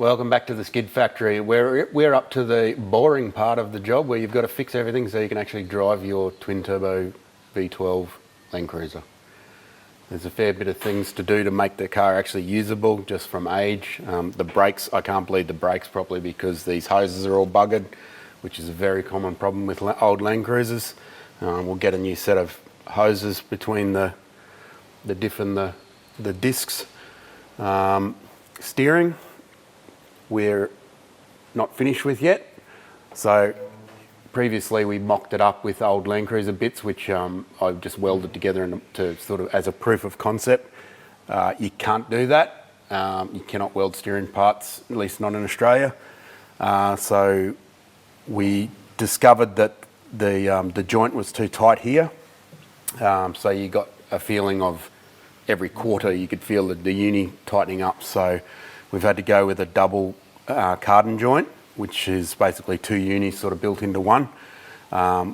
welcome back to the skid factory. We're up to the boring part of the job where you've got to fix everything so you can actually drive your twin turbo V12 LandCruiser. There's a fair bit of things to do to make the car actually usable just from age. The brakes, I can't bleed the brakes properly because these hoses are all buggered, which is a very common problem with old LandCruisers. We'll get a new set of hoses between the diff and the discs. Steering, we're not finished with yet. So previously we mocked it up with old LandCruiser bits, which I've just welded together to sort of as a proof of concept. You can't do that. You cannot weld steering parts, at least not in Australia. So we discovered that the joint was too tight here. So you got a feeling of every quarter you could feel the uni tightening up. So we've had to go with a double Carden joint, which is basically two unis sort of built into one.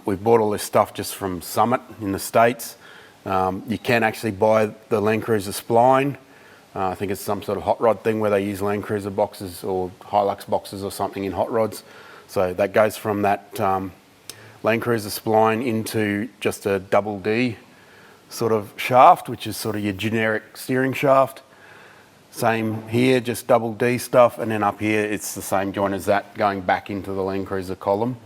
We bought all this stuff just from Summit in the States. You can actually buy the LandCruiser spline. I think it's some sort of hot rod thing where they use LandCruiser boxes or Hilux boxes or something in hot rods. So that goes from that LandCruiser spline into just a double D sort of shaft, which is sort of your generic steering shaft. Same here, just double D stuff, and then up here it's the same joint as that going back into the LandCruiser column.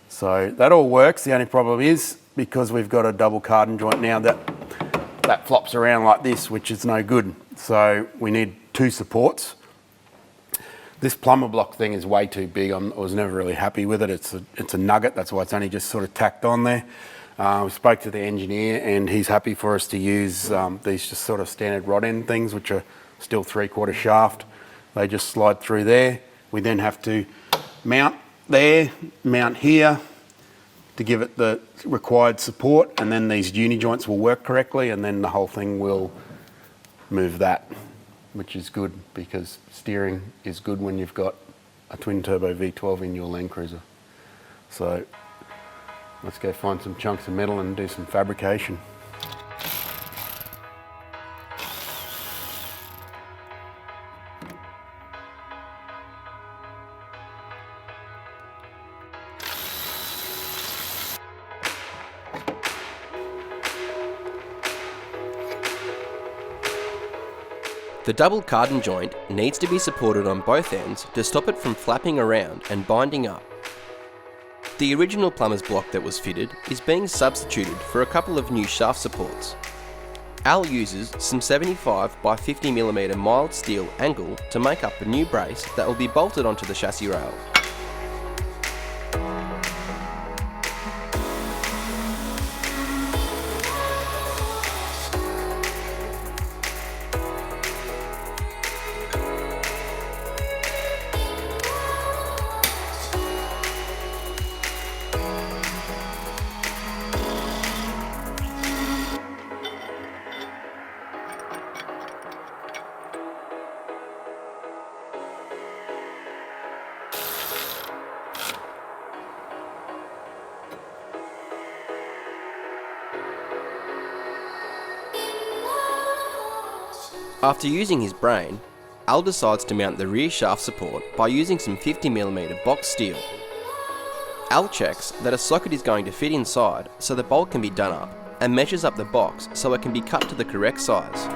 So that all works. The only problem is because we've got a double Carden joint now that flops around like this, which is no good. So we need two supports. This plumber block thing is way too big. I was never really happy with it. It's a nugget, that's why it's only just sort of tacked on there. We spoke to the engineer and he's happy for us to use these just sort of standard rod end things, which are still 3/4 shaft. They just slide through there. We then have to mount there, mount here to give it the required support, and then these uni joints will work correctly, and then the whole thing will move that, which is good because steering is good when you've got a twin turbo V12 in your LandCruiser. So let's go find some chunks of metal and do some fabrication. The double Carden joint needs to be supported on both ends to stop it from flapping around and binding up. The original plumber's block that was fitted is being substituted for a couple of new shaft supports. Al uses some 75 by 50mm mild steel angle to make up a new brace that will be bolted onto the chassis rail. After using his brain, Al decides to mount the rear shaft support by using some 50mm box steel. Al checks that a socket is going to fit inside so the bolt can be done up, and measures up the box so it can be cut to the correct size.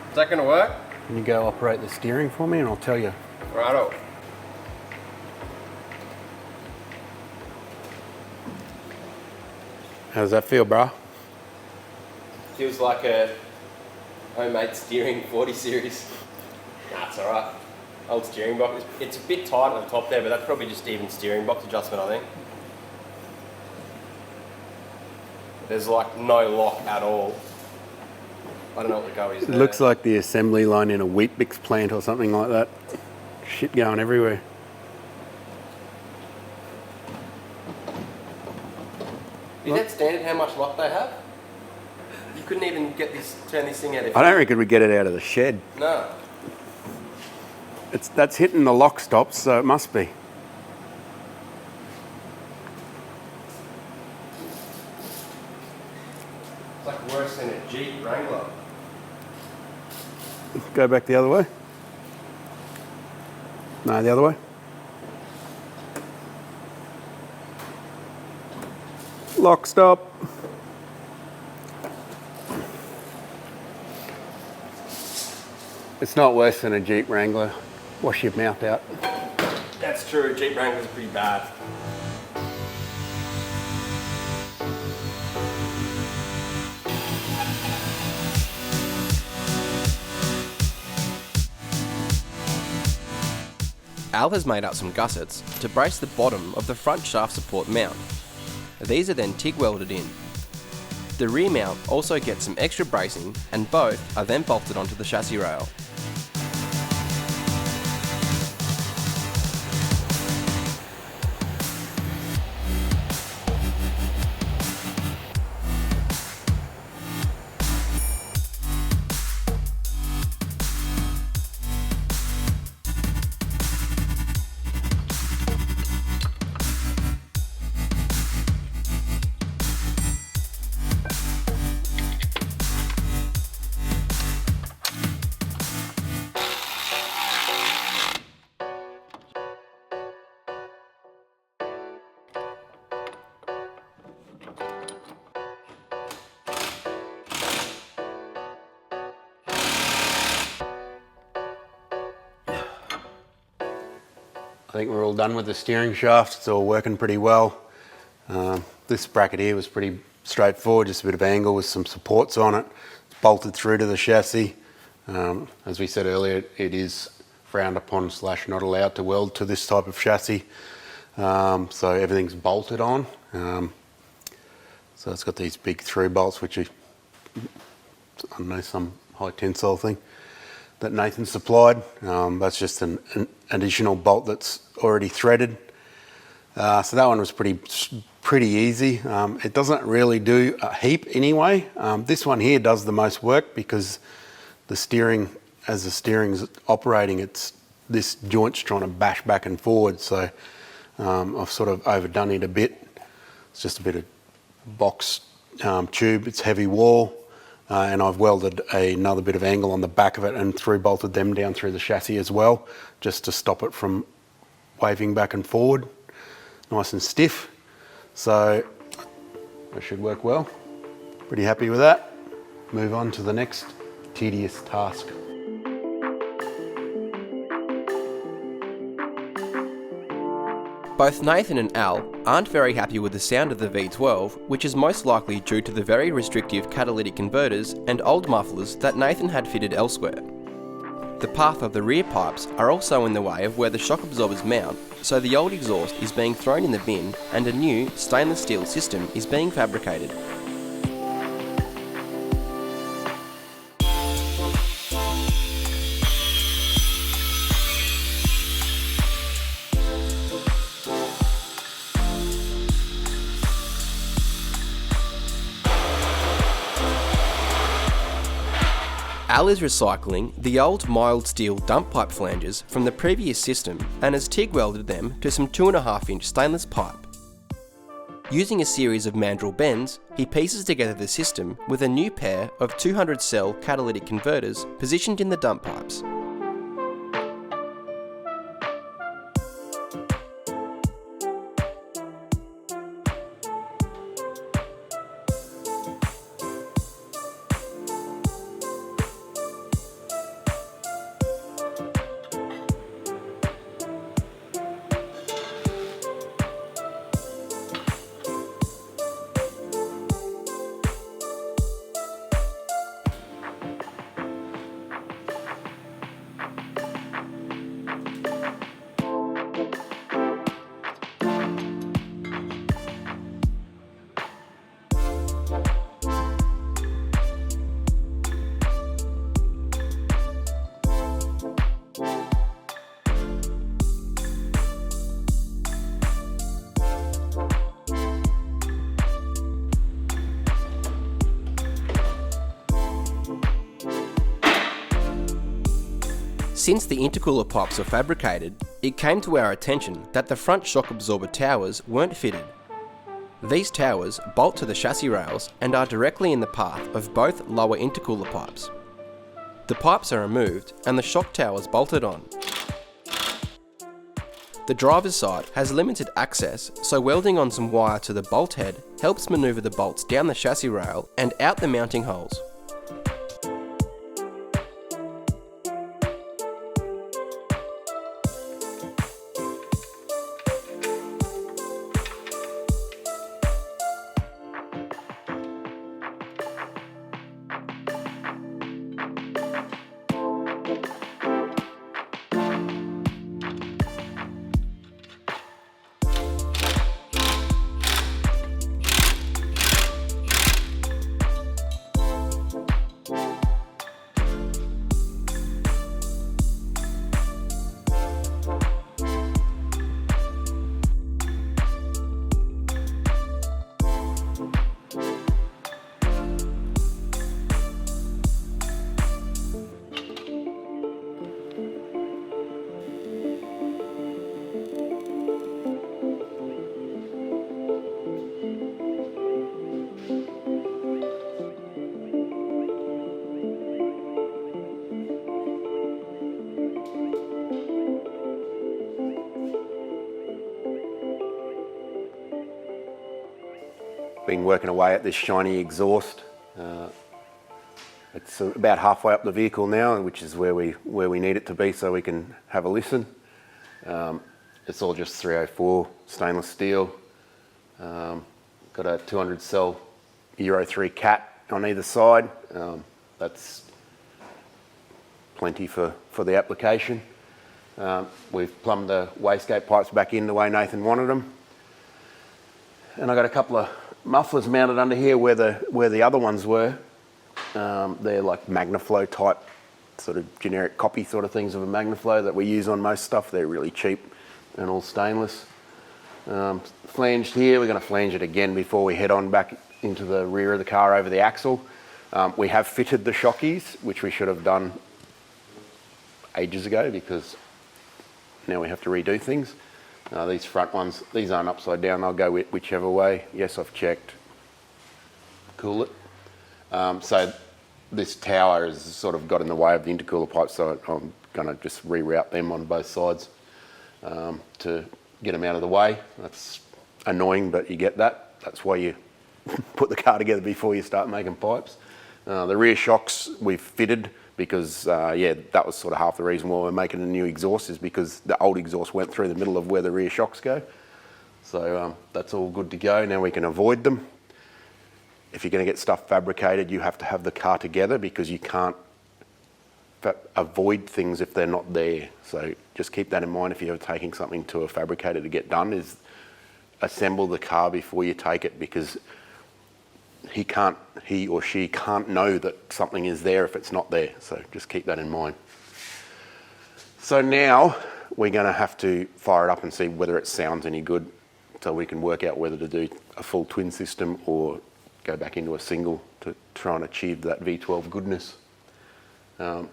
Is that going to work? Can you go operate the steering for me and I'll tell you. Righto. How does that feel, bro? Feels like a homemade steering 40 series. Nah, it's alright. Old steering box. It's a bit tight on the top there, but that's probably just even steering box adjustment, I think. There's like no lock at all. I don't know what the go is there. It looks like the assembly line in a wheat bix plant or something like that. Shit going everywhere. Is that standard how much lock they have? You couldn't even turn this thing out if I don't reckon we get it out of the shed. No. That's hitting the lock stops, so it must be. It's like worse than a Jeep Wrangler. Go back the other way. No, the other way. Lock stop. It's not worse than a Jeep Wrangler. Wash your mouth out. That's true, Jeep Wranglers are pretty bad. Al has made up some gussets to brace the bottom of the front shaft support mount. These are then TIG welded in. The rear mount also gets some extra bracing, and both are then bolted onto the chassis rail. I think we're all done with the steering shaft. It's all working pretty well. This bracket here was pretty straightforward, just a bit of angle with some supports on it. It's bolted through to the chassis. As we said earlier, it is frowned upon / not allowed to weld to this type of chassis. So everything's bolted on. So it's got these big through bolts, which are, I don't know, some high tensile thing that Nathan supplied. That's just an additional bolt that's already threaded. So that one was pretty easy. It doesn't really do a heap anyway. This one here does the most work because the steering, as the steering's operating, this joint's trying to bash back and forward. So I've sort of overdone it a bit. It's just a bit of box tube. It's heavy wall. And I've welded another bit of angle on the back of it and through bolted them down through the chassis as well, just to stop it from waving back and forward. Nice and stiff. So that should work well. Pretty happy with that. Move on to the next tedious task. Both Nathan and Al aren't very happy with the sound of the V12, which is most likely due to the very restrictive catalytic converters and old mufflers that Nathan had fitted elsewhere. The path of the rear pipes are also in the way of where the shock absorbers mount, so the old exhaust is being thrown in the bin and a new stainless steel system is being fabricated. Al is recycling the old mild steel dump pipe flanges from the previous system and has TIG welded them to some 2.5-inch stainless pipe. Using a series of mandrel bends, he pieces together the system with a new pair of 200-cell catalytic converters positioned in the dump pipes. Since the intercooler pipes were fabricated, it came to our attention that the front shock absorber towers weren't fitted. These towers bolt to the chassis rails and are directly in the path of both lower intercooler pipes. The pipes are removed and the shock towers bolted on. The driver's side has limited access, so welding on some wire to the bolt head helps manoeuvre the bolts down the chassis rail and out the mounting holes. Been working away at this shiny exhaust. It's about halfway up the vehicle now, which is where we need it to be so we can have a listen. It's all just 304 stainless steel. Got a 200 cell Euro 3 cat on either side. That's plenty for the application. We've plumbed the wastegate pipes back in the way Nathan wanted them. And I got a couple of mufflers mounted under here where the other ones were. They're like Magnaflow type, sort of generic copy sort of things of a Magnaflow that we use on most stuff. They're really cheap and all stainless. Flanged here, we're going to flange it again before we head on back into the rear of the car over the axle. We have fitted the shockies, which we should have done ages ago because now we have to redo things. These front ones, these aren't upside down. I'll go whichever way. Yes, I've checked. Cool it. So this tower has sort of got in the way of the intercooler pipes, so I'm going to just reroute them on both sides to get them out of the way. That's annoying, but you get that. That's why you put the car together before you start making pipes. The rear shocks we've fitted because, that was sort of half the reason why we're making a new exhaust is because the old exhaust went through the middle of where the rear shocks go. So that's all good to go. Now we can avoid them. If you're going to get stuff fabricated, you have to have the car together because you can't avoid things if they're not there. So just keep that in mind if you're taking something to a fabricator to get done, is assemble the car before you take it, because he or she can't know that something is there if it's not there. So just keep that in mind. So now we're going to have to fire it up and see whether it sounds any good, so we can work out whether to do a full twin system or go back into a single to try and achieve that V12 goodness. For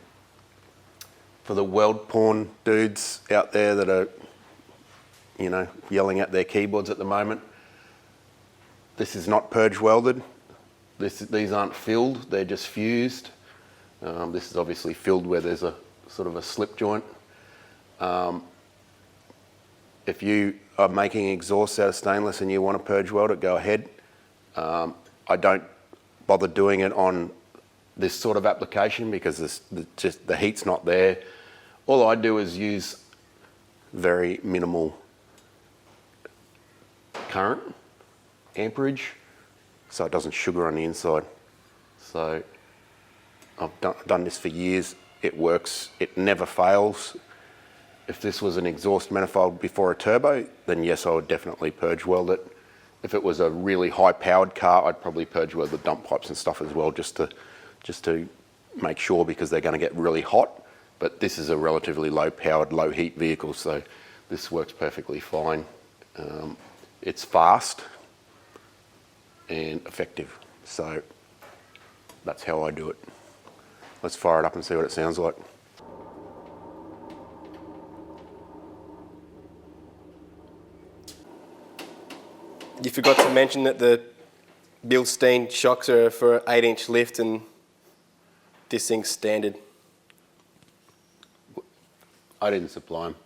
the weld porn dudes out there that are, yelling at their keyboards at the moment, this is not purge welded. These aren't filled, they're just fused. This is obviously filled where there's a sort of a slip joint. If you are making exhaust out of stainless and you want to purge weld it, go ahead. I don't bother doing it on this sort of application because the heat's not there. All I do is use very minimal current, amperage, so it doesn't sugar on the inside. So I've done this for years. It works. It never fails. If this was an exhaust manifold before a turbo, then yes, I would definitely purge weld it. If it was a really high-powered car, I'd probably purge weld the dump pipes and stuff as well, just to make sure, because they're going to get really hot. But this is a relatively low-powered, low-heat vehicle, so this works perfectly fine. It's fast and effective, so that's how I do it. Let's fire it up and see what it sounds like. You forgot to mention that the Bilstein shocks are for an 8-inch lift and this thing's standard. I didn't supply them.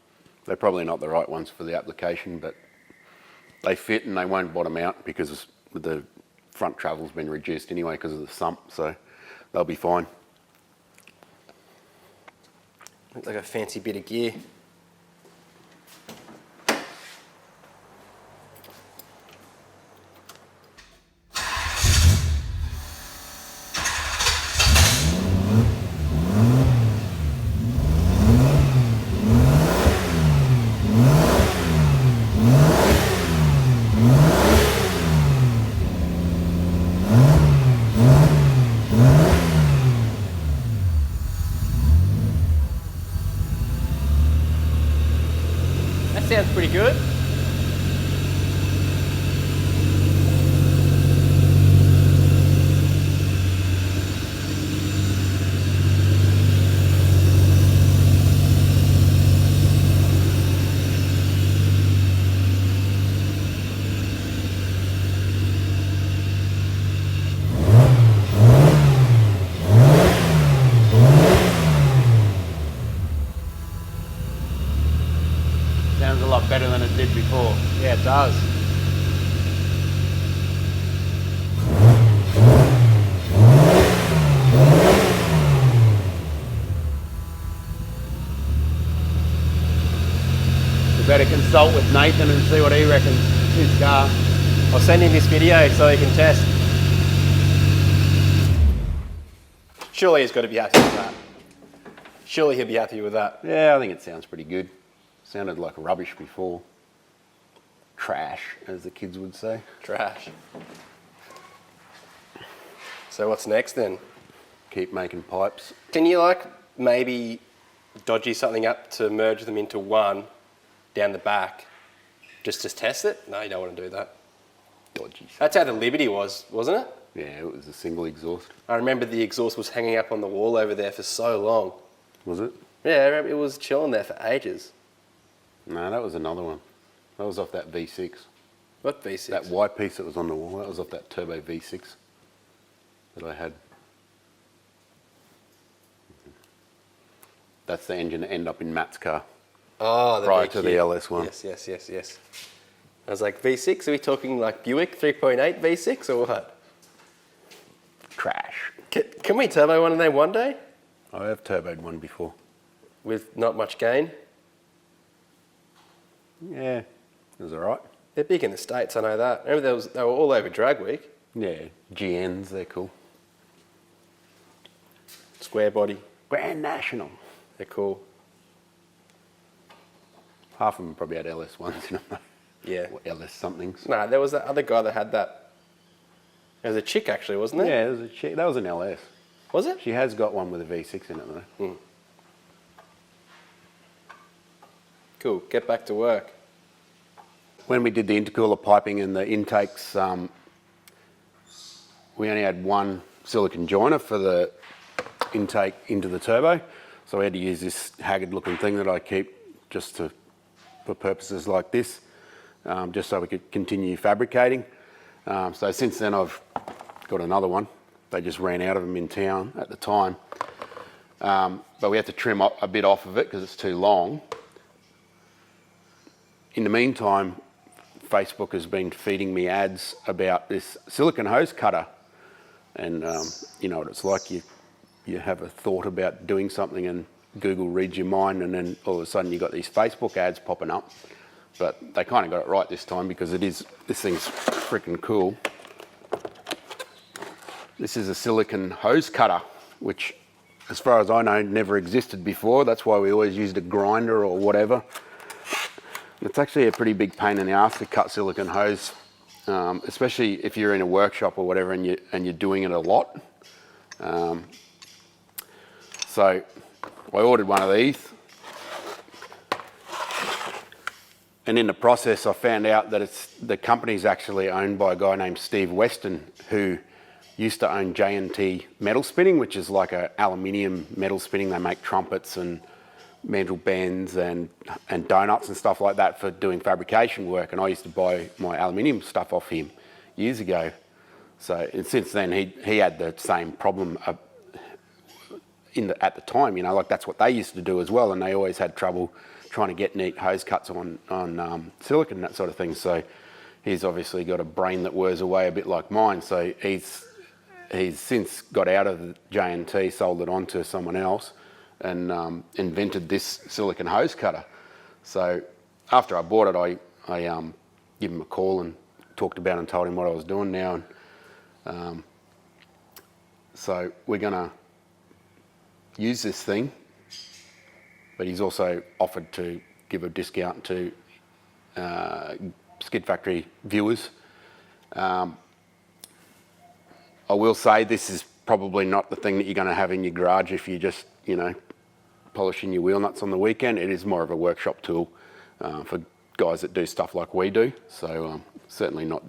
They're probably not the right ones for the application, but they fit and they won't bottom out because the front travel's been reduced anyway because of the sump, so they'll be fine. Looks like a fancy bit of gear. Sounds pretty good. Sounds a lot better than it did before. Yeah, it does. We better consult with Nathan and see what he reckons. His car. I'll send him this video so he can test. Surely he's got to be happy with that. Surely he'll be happy with that. Yeah, I think it sounds pretty good. Sounded like rubbish before. Trash, as the kids would say. Trash. So what's next then? Keep making pipes. Can you maybe dodgy something up to merge them into one down the back? Just to test it? No, you don't want to do that. Dodgy. That's how the Liberty was, wasn't it? Yeah, it was a single exhaust. I remember the exhaust was hanging up on the wall over there for so long. Was it? Yeah, I remember it was chilling there for ages. No, that was another one. That was off that V6. What V6? That white piece that was on the wall, that was off that turbo V6 that I had. That's the engine that ended up in Matt's car. Oh, the prior VQ. to the LS one. Yes. I was like, V6? Are we talking like Buick 3.8 V6 or what? Trash. Can we turbo one of them one day? I have turboed one before. With not much gain? Yeah, it was alright. They're big in the States, I know that. Remember they were all over Drag Week. Yeah, GNs, they're cool. Square body, Grand National. they're cool. Half of them probably had LS ones in them. Yeah. Or LS somethings. No, there was that other guy that had that. There was a chick actually, wasn't there? Yeah, it was a chick. That was an LS. Was it? She has got one with a V6 in it though. Mm. Cool, get back to work. When we did the intercooler piping and the intakes, we only had one silicon joiner for the intake into the turbo. So we had to use this haggard looking thing that I keep just for purposes like this, just so we could continue fabricating. So since then I've got another one. They just ran out of them in town at the time. But we had to trim a bit off of it because it's too long. In the meantime, Facebook has been feeding me ads about this silicon hose cutter. And you know what it's like, you have a thought about doing something and Google reads your mind, and then all of a sudden you've got these Facebook ads popping up. But they kind of got it right this time because this thing's freaking cool. This is a silicon hose cutter, which as far as I know never existed before. That's why we always used a grinder or whatever. It's actually a pretty big pain in the ass to cut silicon hose, especially if you're in a workshop or whatever and you're doing it a lot. So I ordered one of these, and in the process I found out that the company's actually owned by a guy named Steve Weston, who used to own J&T Metal Spinning, which is like a aluminium metal spinning. They make trumpets and mandrel bends and donuts and stuff like that for doing fabrication work, and I used to buy my aluminium stuff off him years ago. So, and since then he had the same problem at the time, you know, like that's what they used to do as well, and they always had trouble trying to get neat hose cuts on silicon and that sort of thing. So he's obviously got a brain that whirs away a bit like mine. So he's since got out of the J&T, sold it on to someone else, and invented this silicon hose cutter. So after I bought it, I gave him a call and talked about it and told him what I was doing now. And so we're going to use this thing, but he's also offered to give a discount to Skid Factory viewers. I will say this is probably not the thing that you're going to have in your garage if you just, you know, polishing your wheel nuts on the weekend. It is more of a workshop tool for guys that do stuff like we do. So certainly not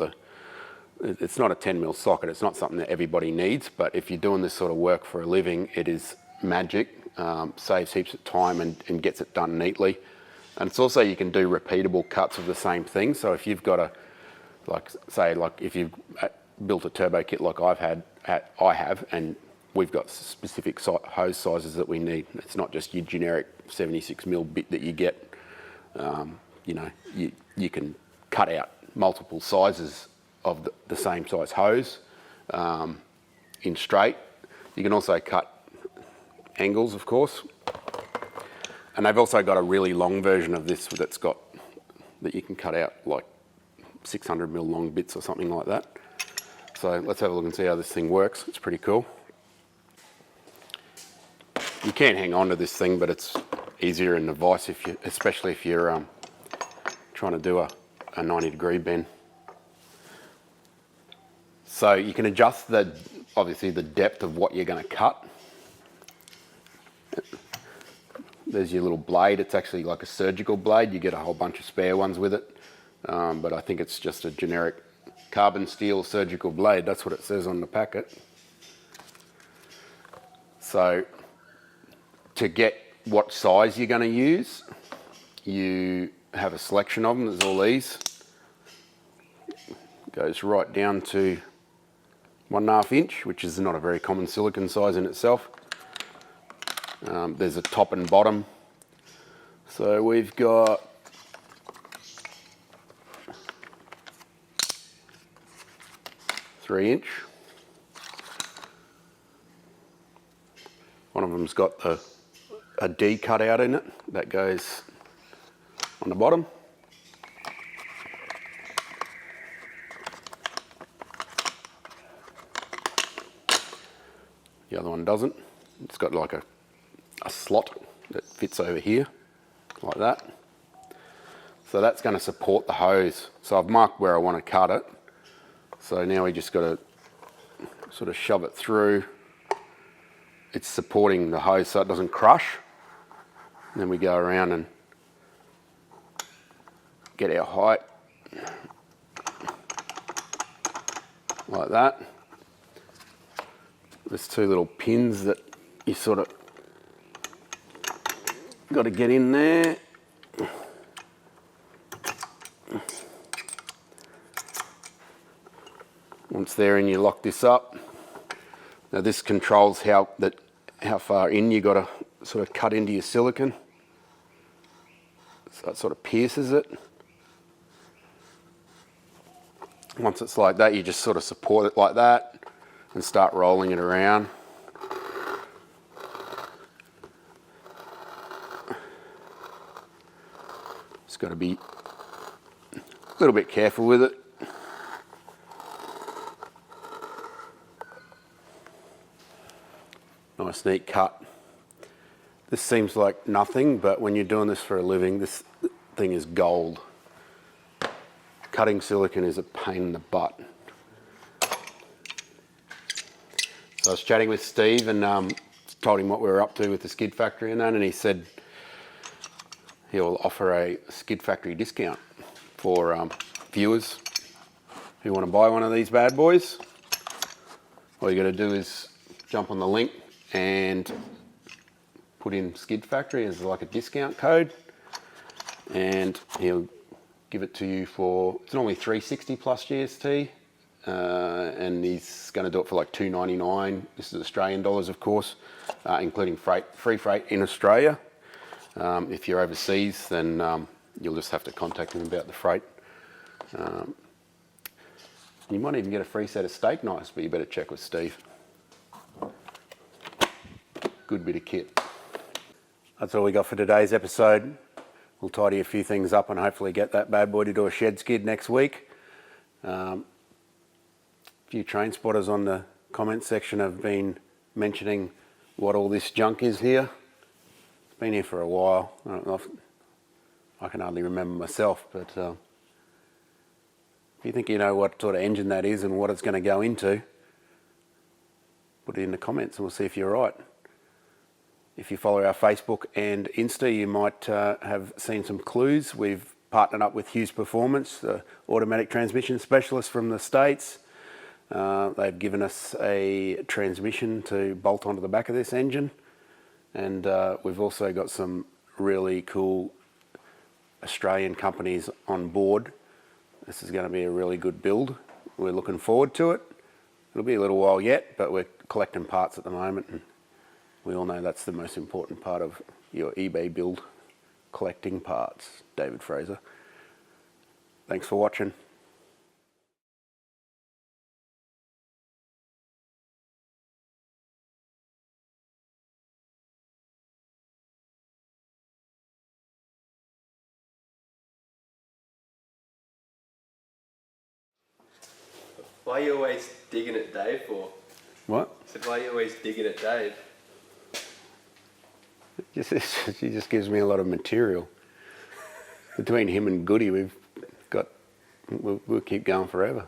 it's not a 10mm socket. It's not something that everybody needs, but if you're doing this sort of work for a living, it is magic. Saves heaps of time and gets it done neatly. And it's also, you can do repeatable cuts of the same thing. So if you've got if you've built a turbo kit like I have, and we've got specific hose sizes that we need. It's not just your generic 76mm bit that you get. You know, you can cut out multiple sizes of the same size hose in straight. You can also cut angles, of course. And they've also got a really long version of this that you can cut out like 600mm long bits or something like that. So let's have a look and see how this thing works. It's pretty cool. You can hang on to this thing, but it's easier in the vise, especially if you're trying to do a 90-degree bend. So you can adjust obviously the depth of what you're going to cut. There's your little blade. It's actually like a surgical blade. You get a whole bunch of spare ones with it, but I think it's just a generic carbon steel surgical blade. That's what it says on the packet. So to get what size you're going to use, you have a selection of them. There's all these. Goes right down to 1.5 inch, which is not a very common silicon size in itself. There's a top and bottom. So we've got .3 inch. One of them's got a D cut out in it that goes on the bottom. The other one doesn't. It's got like a slot that fits over here, like that. So that's going to support the hose. So I've marked where I want to cut it. So now we just got to sort of shove it through. It's supporting the hose so it doesn't crush. And then we go around and get our height like that. There's two little pins that you sort of got to get in there. Once they're in, you lock this up. Now this controls how far in you got to sort of cut into your silicon. So it sort of pierces it. Once it's like that, you just sort of support it like that and start rolling it around. Just got to be a little bit careful with it. Nice neat cut. This seems like nothing, but when you're doing this for a living, this thing is gold. Cutting silicon is a pain in the butt. So I was chatting with Steve and told him what we were up to with the Skid Factory and that, and he said he'll offer a Skid Factory discount for viewers who want to buy one of these bad boys. All you got to do is jump on the link and put in SKID Factory as like a discount code, and he'll give it to you for, it's normally $360 plus GST, and he's going to do it for like $299. This is Australian dollars, of course, including free freight in Australia. If you're overseas, then you'll just have to contact him about the freight. You might even get a free set of steak knives, but you better check with Steve. Good bit of kit. That's all we got for today's episode. We'll tidy a few things up and hopefully get that bad boy to do a shed skid next week. A few train spotters on the comment section have been mentioning what all this junk is here. It's been here for a while. I don't know if, I can hardly remember myself, but if you think you know what sort of engine that is and what it's going to go into, put it in the comments and we'll see if you're right. If you follow our Facebook and Insta, you might have seen some clues. We've partnered up with Hughes Performance, the automatic transmission specialist from the States. They've given us a transmission to bolt onto the back of this engine. And we've also got some really cool Australian companies on board. This is going to be a really good build. We're looking forward to it. It'll be a little while yet, but we're collecting parts at the moment, and we all know that's the most important part of your eBay build, collecting parts. David Fraser. Thanks for watching. Why are you always digging at Dave for? What? I said, why are you always digging at Dave? He just gives me a lot of material. Between him and Goody, we'll keep going forever.